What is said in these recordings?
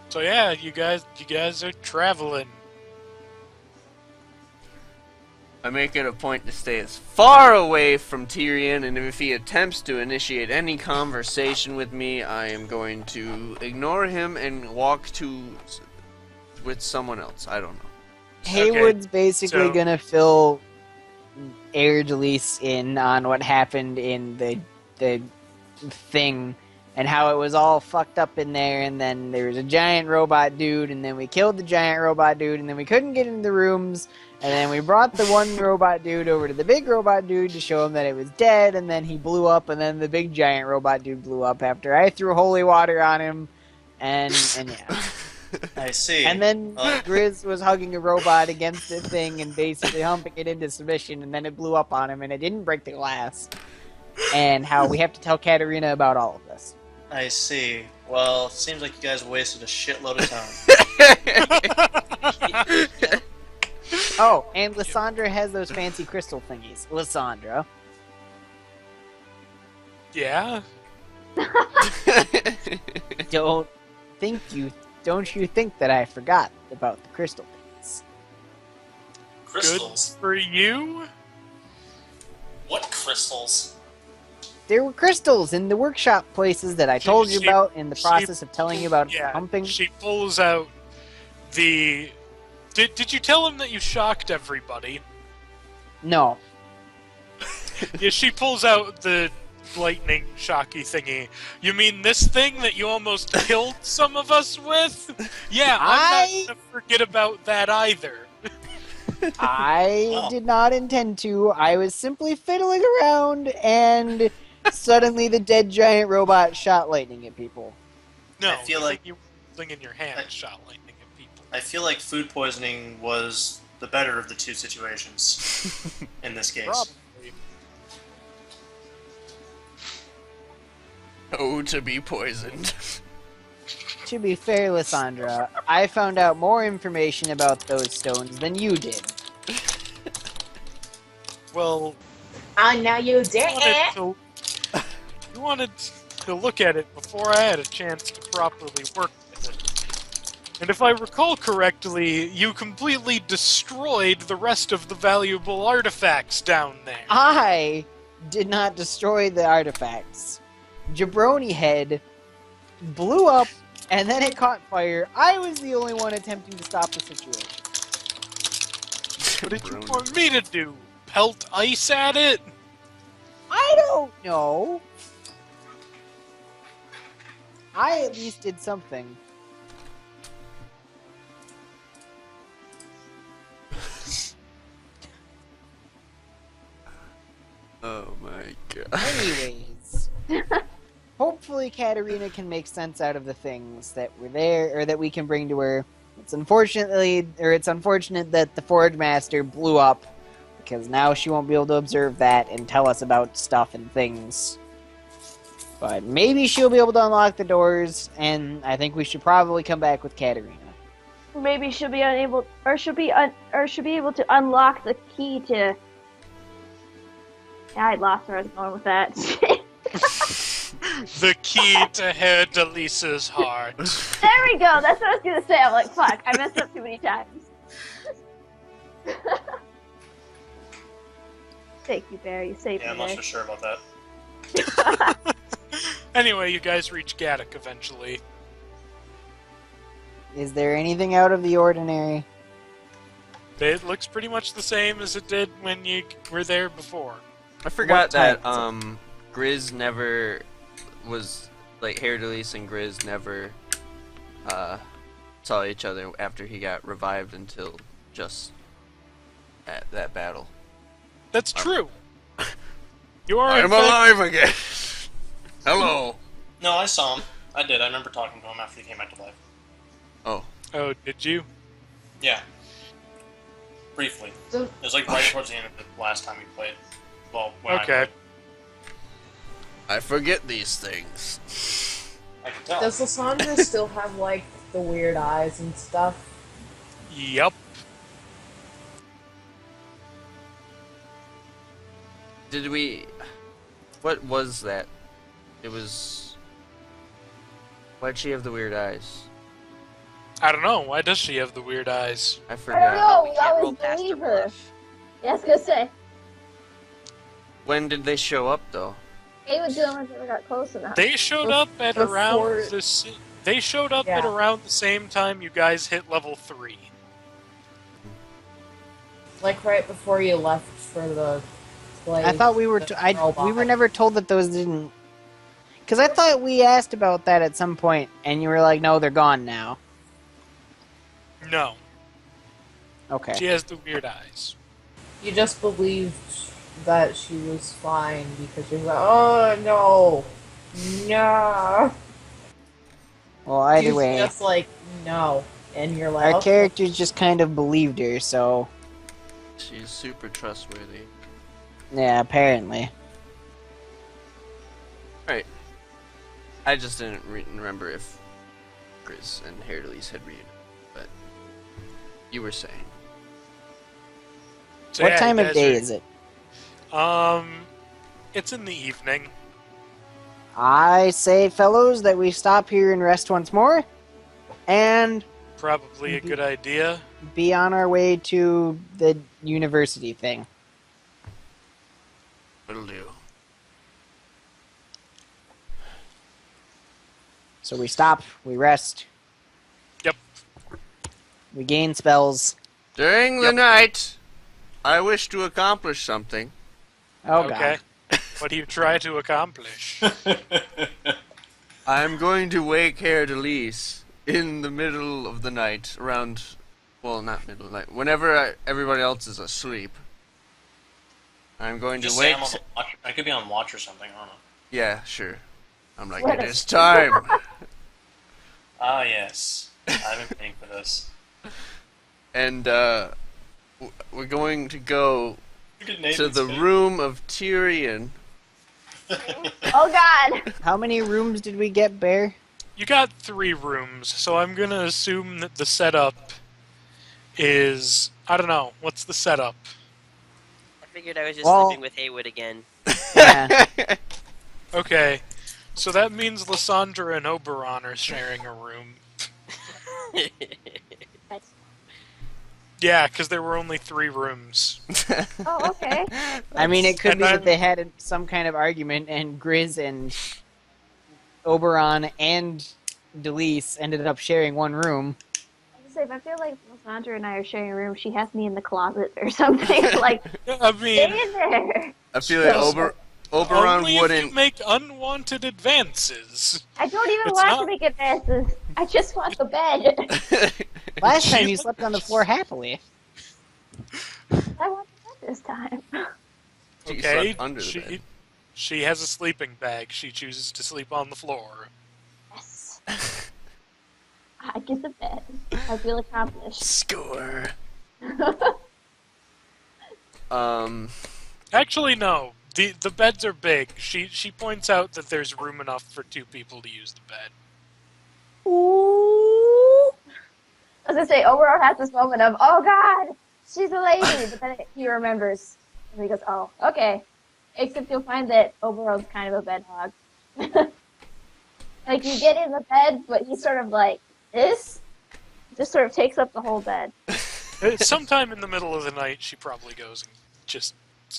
So yeah, you guys are traveling. I make it a point to stay as far away from Tyrion, and if he attempts to initiate any conversation with me, I am going to ignore him and walk with someone else. I don't know. Heywood's basically so- gonna fill Haer'Dalis in on what happened in the thing and how it was all fucked up in there, and then there was a giant robot dude, and then we killed the giant robot dude, and then we couldn't get into the rooms, and then we brought the one robot dude over to the big robot dude to show him that it was dead, and then he blew up, and then the big giant robot dude blew up after I threw holy water on him, and yeah. I see. And then Grizz was hugging a robot against the thing and basically humping it into submission, and then it blew up on him, and it didn't break the glass. And how we have to tell Katarina about all of this. I see. Well, seems like you guys wasted a shitload of time. Oh, and Lissandra has those fancy crystal thingies. Lissandra. Yeah. Don't you think that I forgot about the crystal things? Crystals? Good for you. What crystals? There were crystals in the workshop places that I told you She- about in the she- process of telling you about Yeah. pumping. She pulls out the. Did you tell him that you shocked everybody? No. Yeah, she pulls out the lightning shocky thingy. You mean this thing that you almost killed some of us with? Yeah, I'm not gonna forget about that either. I Wow. did not intend to. I was simply fiddling around, and suddenly the dead giant robot shot lightning at people. No, I feel like- you thing in your hand shot lightning at people. I feel like food poisoning was the better of the two situations in this case. Probably. Oh, to be poisoned. To be fair, Lissandra, I found out more information about those stones than you did. Well, I know you you did. you wanted to look at it before I had a chance to properly work with it. And if I recall correctly, you completely destroyed the rest of the valuable artifacts down there. I did not destroy the artifacts. Jabroni Head blew up, and then it caught fire. I was the only one attempting to stop the situation. What did you want me to do? Pelt ice at it? I don't know. I at least did something. Oh my god. Anyways, hopefully Katarina can make sense out of the things that were there, or that we can bring to her. It's unfortunate that the Forge Master blew up, because now she won't be able to observe that and tell us about stuff and things. But maybe she'll be able to unlock the doors, and I think we should probably come back with Katarina. Maybe she'll be able to unlock the key to. Yeah, I lost where I was going with that. The key to Haer'Dalis's heart. There we go. That's what I was gonna say. I'm like, fuck, I messed up too many times. Thank you, Barry. You saved Yeah, I'm me not there. so sure about that. Anyway, you guys reach Gaddock eventually. Is there anything out of the ordinary? It looks pretty much the same as it did when you were there before. I forgot that time is Grizz never was like Haer'Dalis and Grizz never saw each other after he got revived until just at that battle. That's true. You are I'm in fact- alive again. Hello. No, I saw him. I did. I remember talking to him after he came back to life. Oh. Oh, did you? Yeah. Briefly. So- It was like right towards the end of the last time we played. Well, when I Okay. played. I forget these things. I can tell. Does Lissandra still have, like, the weird eyes and stuff? Yep. Did we... What was that? It was... Why'd she have the weird eyes? I don't know. Why does she have the weird eyes? I I don't forgot. know. We We can't roll always past believe a her. bluff. Yeah, I was gonna say. When did they show up, though? They would do it once they got close enough. They showed up at Before- around They showed up at Yeah. around the same time you guys hit level 3. Like right before you left for the place. I thought we were. We were never told that those didn't. Because I thought we asked about that at some point, and you were like, "No, they're gone now." No, Okay. she has the weird eyes. You just believed that she was fine because you're like, oh no, no. Well, either She's way, just like no, and you're like, our okay. characters just kind of believed her. So She's super trustworthy. yeah, apparently. Right. I just didn't remember if Grizz and Haer'Dalis had read, but you were saying. So, What yeah, time you of guys day are- is it? It's in the evening. I say, fellows, that we stop here and rest once more, and Probably a good idea. be on our way to the university thing. It'll do. So we stop, we rest, Yep. we gain spells. During the Yep. night, I wish to accomplish something. Oh Okay. god. What do you try to accomplish? I'm going to wake Haer'Dalis in the middle of the night, around, well, not middle of the night, whenever everybody else is asleep. I'm going to Just say wake. I'm on watch. I could be on watch or something. I don't know. Yeah, sure. I'm like, What it a- is time. Ah, yes. I've been paying for this. And we're going to go Look at to Nathan's the face. room of Tyrion. Oh God! How many rooms did we get, Bear? You got 3 rooms, so I'm gonna assume that the setup is... I don't know. What's the setup? I figured I was just Well- sleeping with Heywood again. Yeah. Okay. So that means Lissandra and Oberon are sharing a room. Yeah, because there were only 3 rooms. Oh, okay. I mean, it could And be I'm- that they had some kind of argument, and Grizz and Oberon and Delis ended up sharing one room. I was gonna say, if I feel like Lissandra and I are sharing a room, she has me in the closet or something. Like, I mean, stay in there. I feel like Oberon only if wouldn't. you make unwanted advances. I don't even It's want not- to make advances. I just want the bed. Last time She- you slept on the floor happily. I want the bed this time. She Okay, slept under the bed. she has a sleeping bag. She chooses to sleep on the floor. Yes. I get the bed. I feel accomplished. Score. Actually, no. The beds are big. She points out that there's room enough for 2 people to use the bed. Ooh. I was gonna say, Oberon has this moment of, oh God, she's a lady, but then he remembers, and he goes, oh, okay. Except you'll find that Oberon's kind of a bed hog. Like, you get in the bed, but he's sort of like, this? Just sort of takes up the whole bed. Sometime in the middle of the night, she probably goes and just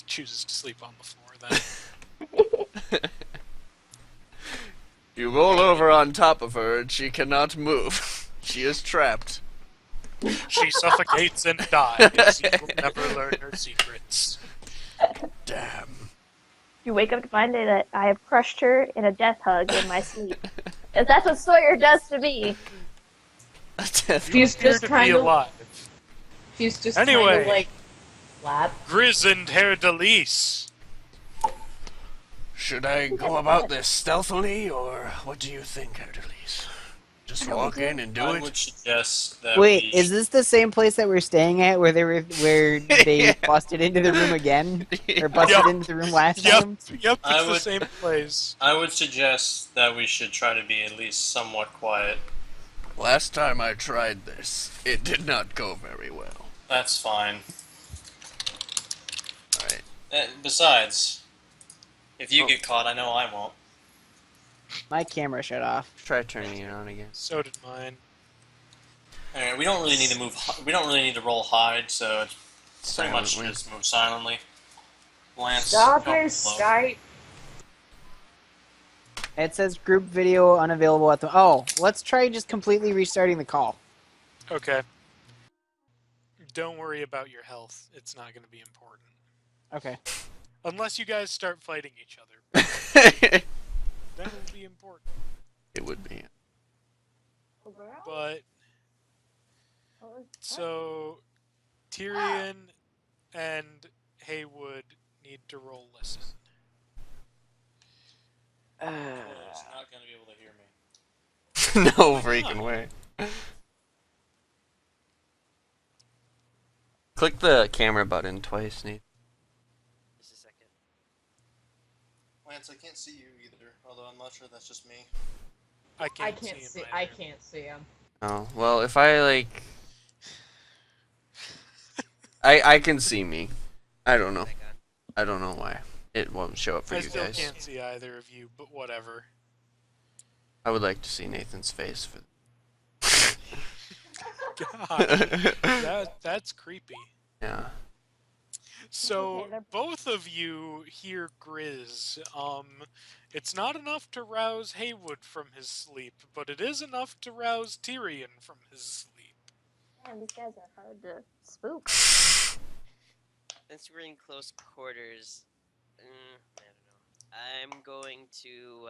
chooses to sleep on the floor then. You roll over on top of her and she cannot move. She is trapped. She suffocates and dies. You will never learn her secrets. Damn. You wake up to find that I have crushed her in a death hug in my sleep. And that's what Sawyer does to me. She's Here just to be kind of, alive. she's just Anyway. kind of like flat. Grizz and Haer'Dalis. Should I go about this stealthily, or what do you think, Haer'Dalis? Just walk in and do I it? would suggest that Wait, we... is this the same place that we're staying at, where they busted into the room again, or busted Yep. into the room last Yep, time? yep, I it's the would- same place. I would suggest that we should try to be at least somewhat quiet. Last time I tried this, it did not go very well. That's fine. Alright. Besides, if you get caught, I know I won't. My camera shut off. Try turning it on again. So did mine. Anyway, we don't really need to move. We don't really need to roll hide, so it's pretty much Silently. just move silently. Lance, Stop help your me flow. Skype. It says group video unavailable at the. Oh, let's try just completely restarting the call. Okay. Don't worry about your health. It's not going to be important. Okay. Unless you guys start fighting each other. That will be important. It would be. But, so, Tyrion and Heywood need to roll listen. He's not gonna be able to hear me. No freaking way. Click the camera button twice, Nate. Just a second. Lance, I can't see you either. Although I'm not sure that's just me. I I can't can't see see. him I either. can't see him. Oh, well, if I, like... I can see me. I don't know. Back on. I don't know why. It won't show up for I you still guys. can't see either of you, but whatever. I would like to see Nathan's face for... God, that's creepy. Yeah. So, Okay, they're- both of you hear Grizz. It's not enough to rouse Heywood from his sleep, but it is enough to rouse Tyrion from his sleep. Man, these guys are hard to spook. Since we're in close quarters, I don't know. I'm going to.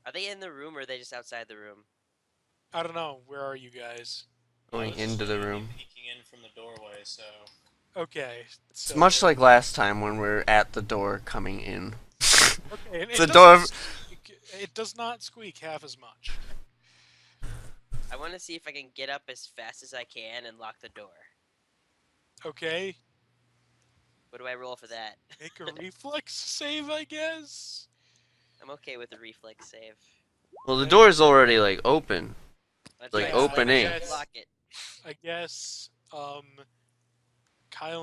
Are they in the room or are they just outside the room? I don't know, where are you guys? Going into the room. Peeking in from the doorway, so Okay. It's So, much like last time when we're at the door coming in. okay, and the it door- doesn't squeak- it does not squeak half as much. I want to see if I can get up as fast as I can and lock the door. Okay, What do I roll for that? make a reflex save, I guess. I'm okay with the reflex save. Well, the door's already, like, open. Let's Like, try opening. to lock it. I guess, Kyle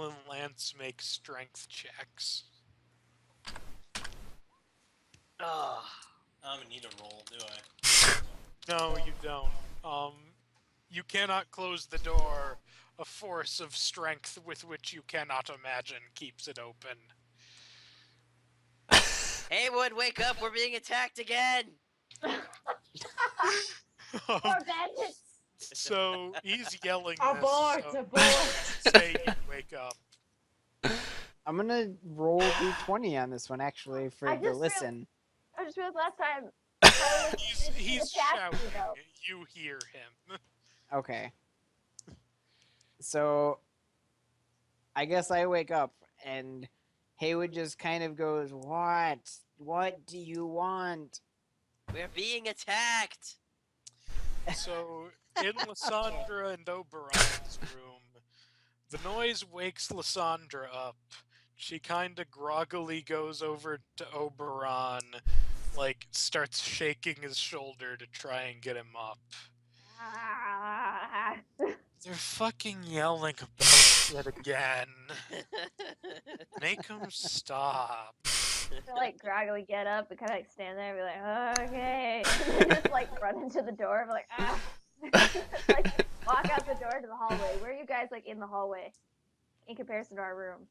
and Lance make strength checks. Oh, I don't even need to roll, do I? No, you don't. You cannot close the door. A force of strength with which you cannot imagine keeps it open. Heywood, wake up! We're being attacked again. More bandits! So he's yelling Abort! this. So Abort! say you wake up. I'm gonna roll d20 on this one actually for I the just listen. I just realized last time. He's attacked me, shouting. though. You hear him. Okay. So, I guess I wake up and Heywood just kind of goes, "What? What do you want?" We're being attacked. So in Lissandra and Oberon's room, the noise wakes Lissandra up. She kinda groggily goes over to Oberon, like starts shaking his shoulder to try and get him up. Ah. They're fucking yelling about shit again. Make them stop. To like groggily get up and kind of like stand there and be like, okay, and then just like run into the door and be like, ah, like walk out the door to the hallway. Where are you guys like in the hallway in comparison to our room?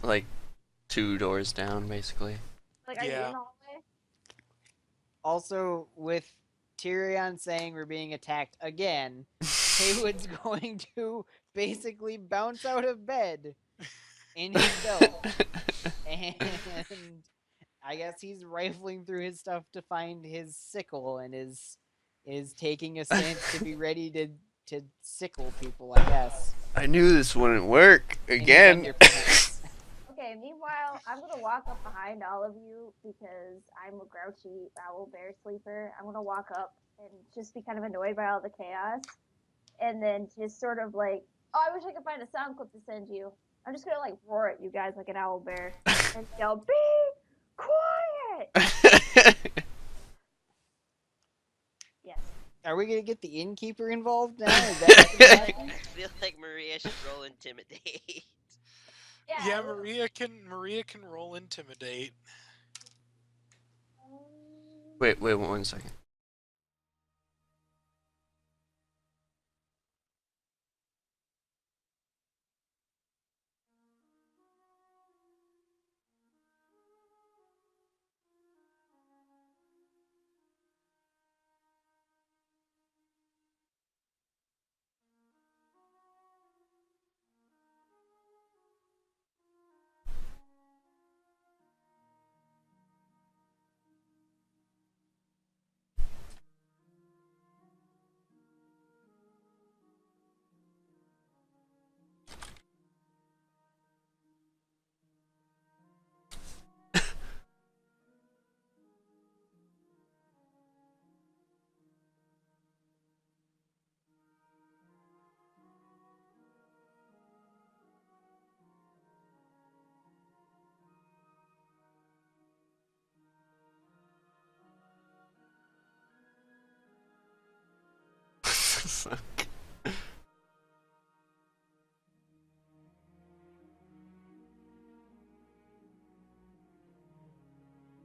Like, 2 doors down, basically. Like, are you Yeah. in the hallway? Also, with Tyrion saying we're being attacked again, Heywood's going to basically bounce out of bed in his belt. And I guess he's rifling through his stuff to find his sickle and is taking a stance to be ready to sickle people, I guess. I knew this wouldn't work in his again. underpants. Okay, meanwhile, I'm gonna walk up behind all of you because I'm a grouchy Owlbear sleeper. I'm gonna walk up and just be kind of annoyed by all the chaos. And then just sort of like, oh, I wish I could find a sound clip to send you. I'm just gonna like roar at you guys like an Owlbear and yell, be quiet! Yes. Are we gonna get the innkeeper involved now? Is that what's gonna happen? I feel like Maria should roll intimidate. Yeah, Maria can roll intimidate. Wait, 1 second.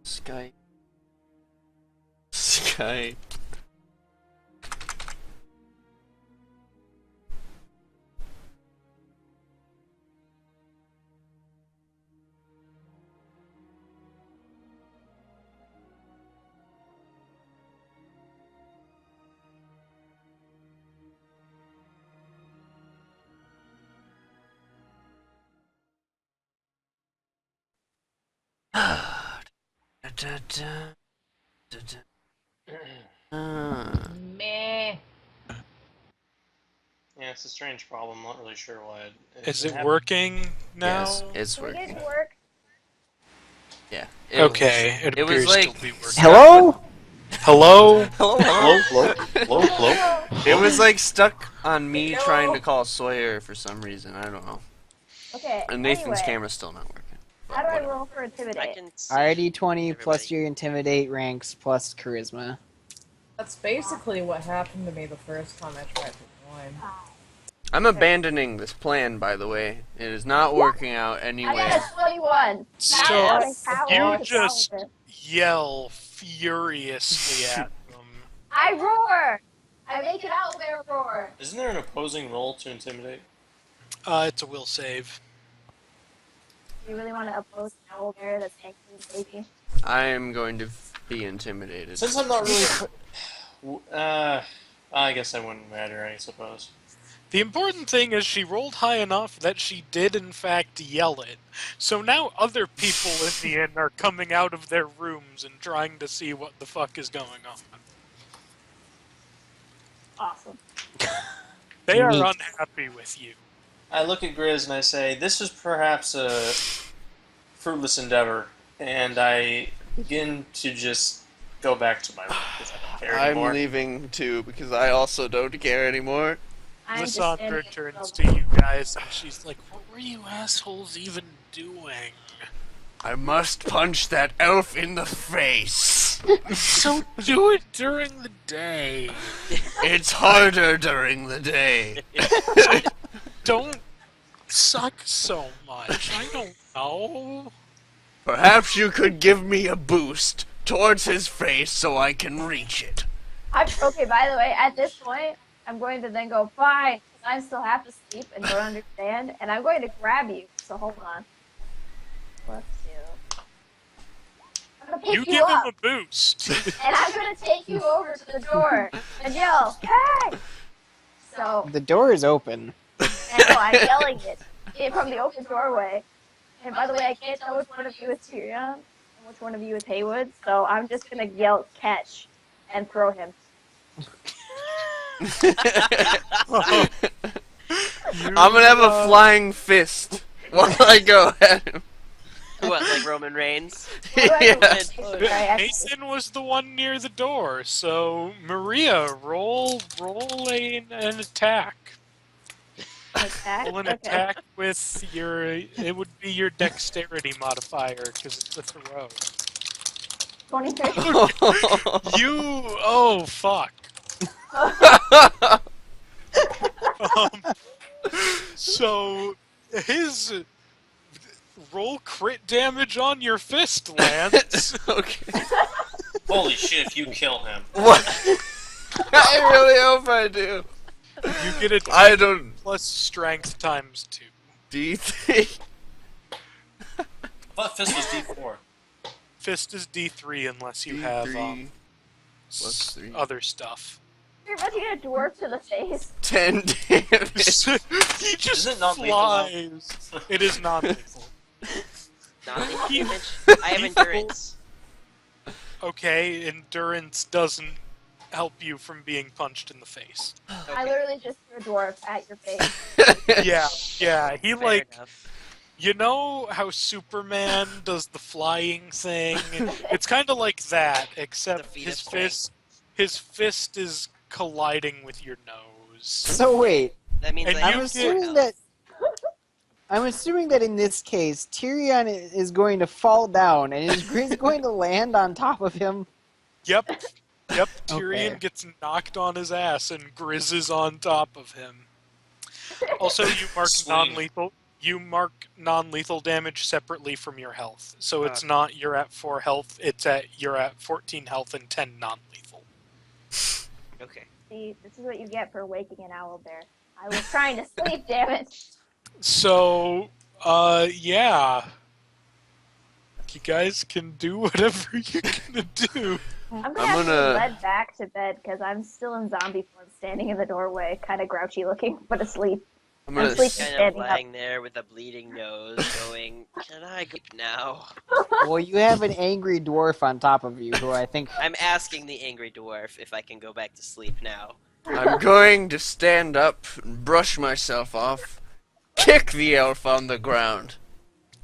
Skype. Skype. Da, da, da, da. Meh. Yeah, it's a strange problem. I'm not really sure why it Is it happened. working now? Yes, it's Can we get working. to work? Yeah. Okay, it It was appears like to be working. Hello? Hello? Hello. Hello, hello, hello. It was like stuck on me trying to call Sawyer for some reason. I don't know. Okay. And Nathan's anyway, camera's still not working. How do I Whatever. roll for I intimidate? can see ID 20 plus everybody. your intimidate ranks plus charisma. That's basically what happened to me the first time I tried to join. I'm abandoning this plan, by the way. It is not working out I anyway. got a 21. So, Yes. you just yell furiously at them. I roar. I make an owlbear roar. Isn't there an opposing roll to intimidate? It's a will save. You really want to oppose an owlbear that's actually baby? I am going to be intimidated. Since I'm not really... I guess that wouldn't matter, I suppose. The important thing is she rolled high enough that she did in fact yell it. So now other people in the inn are coming out of their rooms and trying to see what the fuck is going on. Awesome. They are Neat. unhappy with you. I look at Grizz and I say, this is perhaps a fruitless endeavor, and I begin to just go back to my room because I don't care I'm anymore. leaving too because I also don't care anymore. I'm just Lissandra standing turns in to you guys and she's like, what were you assholes even doing? I must punch that elf in the face. So do it during the day. It's harder during the day. Don't suck so much. I don't know. Perhaps you could give me a boost towards his face so I can reach it. Okay, by the way, at this point, I'm going to then go, fine, 'cause I still have to sleep and don't understand, and I'm going to grab you, so hold on. Let's do. I'm going to You pick give you him up, a boost. and I'm going to take you over to the door and yell, hey! So, The door is open. and no, I'm yelling it from the open doorway. And by the way, I can't tell which one of you is Tyrion and which one of you is Heywood, so I'm just going to yell, catch, and throw him. I'm gonna have a flying fist while I go at him. What, like Roman Reigns? Yeah. Mason was the one near the door, so Maria, roll an attack. Roll an attack with your. It would be your dexterity modifier because it's a throw. 23. Oh fuck. So his roll crit damage on your fist lands. Okay. Holy shit, if you kill him. What? I really hope I do. You get a I don't. plus strength times 2. D3. But fist was D4. Fist is D3 unless you have D3 plus 3. other stuff. You're about to get a dwarf to the face. 10 damage. He just Is it not lethal, flies. It is not lethal. Not the You- damage. I have endurance. Okay, endurance doesn't help you from being punched in the face. I literally just threw a dwarf at your face. Yeah, he Fair like, enough. you know how Superman does the flying thing? It's kind of like that, except The feat his of strength. fist is colliding with your nose. So wait, That means And I you have I'm get- assuming health. that in this case, Tyrion is going to fall down, and is Grizz going to land on top of him? Yep. Yep, Tyrion Okay. gets knocked on his ass and Grizz is on top of him. Also, you mark Swing. non-lethal. You mark non-lethal damage separately from your health. So it's Okay. not you're at 4 health, you're at 14 health and 10 non-lethal. Okay. See, this is what you get for waking an owlbear. I was trying to sleep, damn it. So, yeah. You guys can do whatever you're gonna do. I'm gonna I'm have to gonna- be led back to bed because I'm still in zombie form, standing in the doorway, kind of grouchy looking, but asleep. I'm gonna sleeping. s- Kind of Standing up. lying there with a bleeding nose, going, "Can I go now?" Well, you have an angry dwarf on top of you, who I think. I'm asking the angry dwarf if I can go back to sleep now. I'm going to stand up and brush myself off, kick the elf on the ground.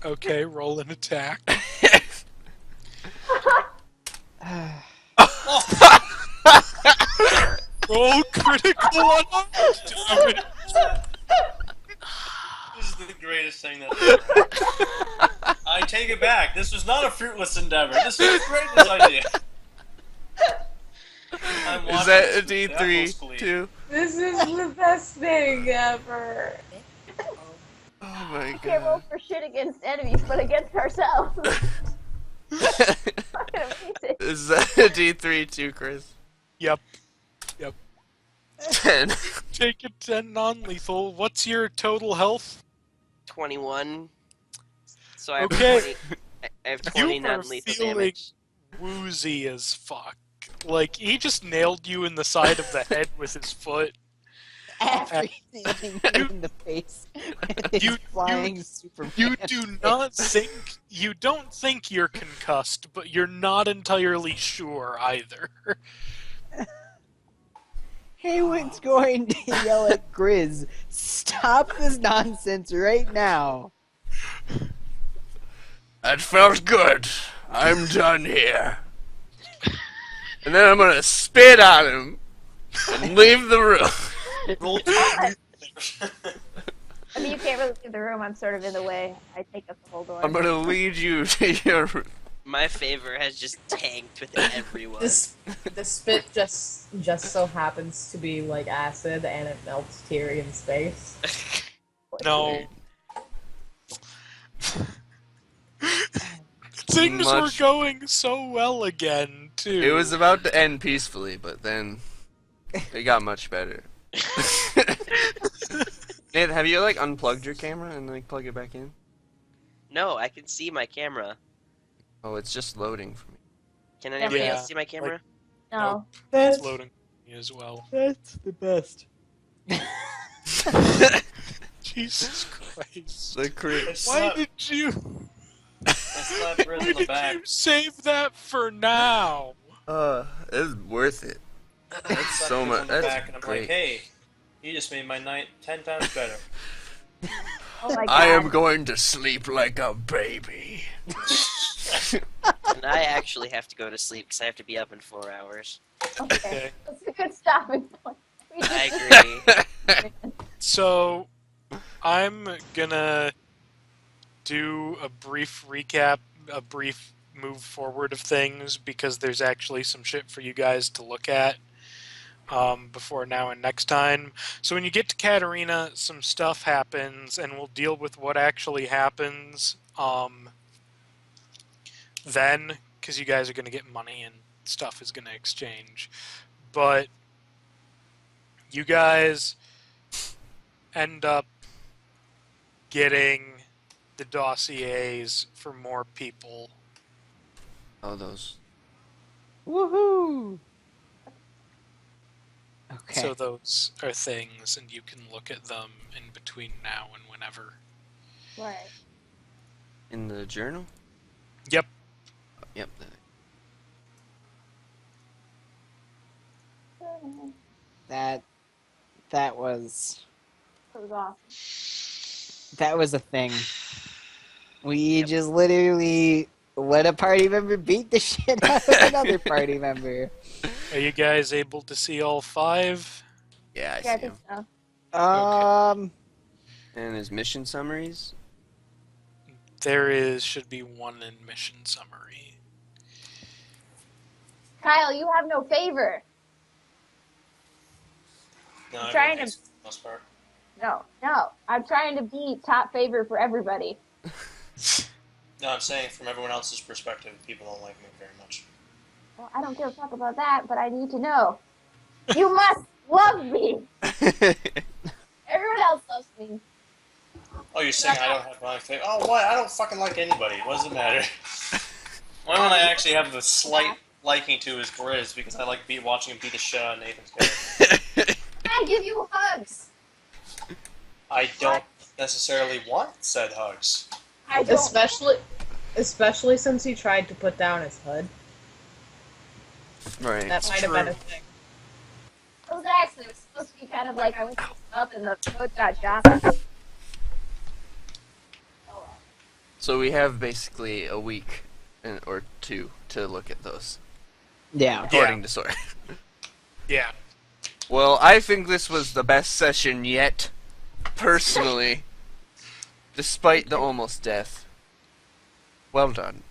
Okay, roll an attack. Roll critical on damage. This is the greatest thing that's ever happened. I take it back. This was not a fruitless endeavor. This was the greatest idea. I'm Is watching that a this with D3 apples glee. too? This is the best thing ever. Oh my We can't roll god. for shit against enemies, but against ourselves. Fucking amazing. Is that a D3 too, Chris? Yep. 10. Take a 10 non-lethal. What's your total health? 21. So I have Okay. 20. I have 20 You are non-lethal feeling damage. woozy as fuck. Like, he just nailed you in the side of the head with his foot. After hitting you in the face with his You- flying Superman. You do not think, you don't think you're concussed, but you're not entirely sure either. Heywood's going to yell at Grizz, "Stop this nonsense right now!" That felt good. I'm done here. And then I'm gonna spit on him and leave the room. Roll I mean, you can't really leave the room. I'm sort of in the way. I take up the whole door. I'm gonna lead you to your room. My favor has just tanked with everyone. The spit just so happens to be like acid, and it melts Tyrion's face. No. Things were Much- going so well again, too. It was about to end peacefully, but then it got much better. Nate, have you like unplugged your camera and like plug it back in? No, I can see my camera. Oh, it's just loading for me. Can anybody Yeah, else see my camera? No. It's loading me as well. That's the best. Jesus Christ. The crit. Why did you... I slapped Grizz Why in the did back. you save that for now? It's worth it. That's Slapped so Grizz much. on the That's back, and I'm great. like, hey, you just made my night 10 times better. Oh my god. I am going to sleep like a baby. And I actually have to go to sleep because I have to be up in 4 hours. Okay. Okay. That's a good stopping point. We just- I agree. So, I'm gonna do a brief recap, a brief move forward of things, because there's actually some shit for you guys to look at before now and next time. So when you get to Katarina, some stuff happens, and we'll deal with what actually happens then, because you guys are going to get money and stuff is going to exchange. But you guys end up getting the dossiers for more people. Oh, those. Woohoo! Okay. So those are things, and you can look at them in between now and whenever. Right. In the journal? Yep. Yep. that was That was awesome. a thing. We just literally let a party member beat the shit out of another party member. Are you guys able to see all 5? Yeah, I Yeah, I see think him. so. And his mission summaries? Should be one in mission summary. Kyle, you have no favor. No, I'm everyone trying hates it for the most part. No. I'm trying to be top favor for everybody. No, I'm saying from everyone else's perspective, people don't like me very much. Well, I don't give a fuck about that, but I need to know. You must love me. Everyone else loves me. Oh, you're saying I don't have my favorite? Oh, what? I don't fucking like anybody. What does it matter? One I actually have the slight liking to is Grizz, because I like watching him beat the shit out of Nathan's character. I give you hugs. I don't necessarily want said hugs. I don't. Especially since he tried to put down his hood. Right. That might have been a thing. It was actually supposed to be kind of like I was up and the foot got shot. So we have basically a week or two to look at those, Yeah. according to Sawyer. Yeah. Well, I think this was the best session yet, personally, despite the almost death. Well done.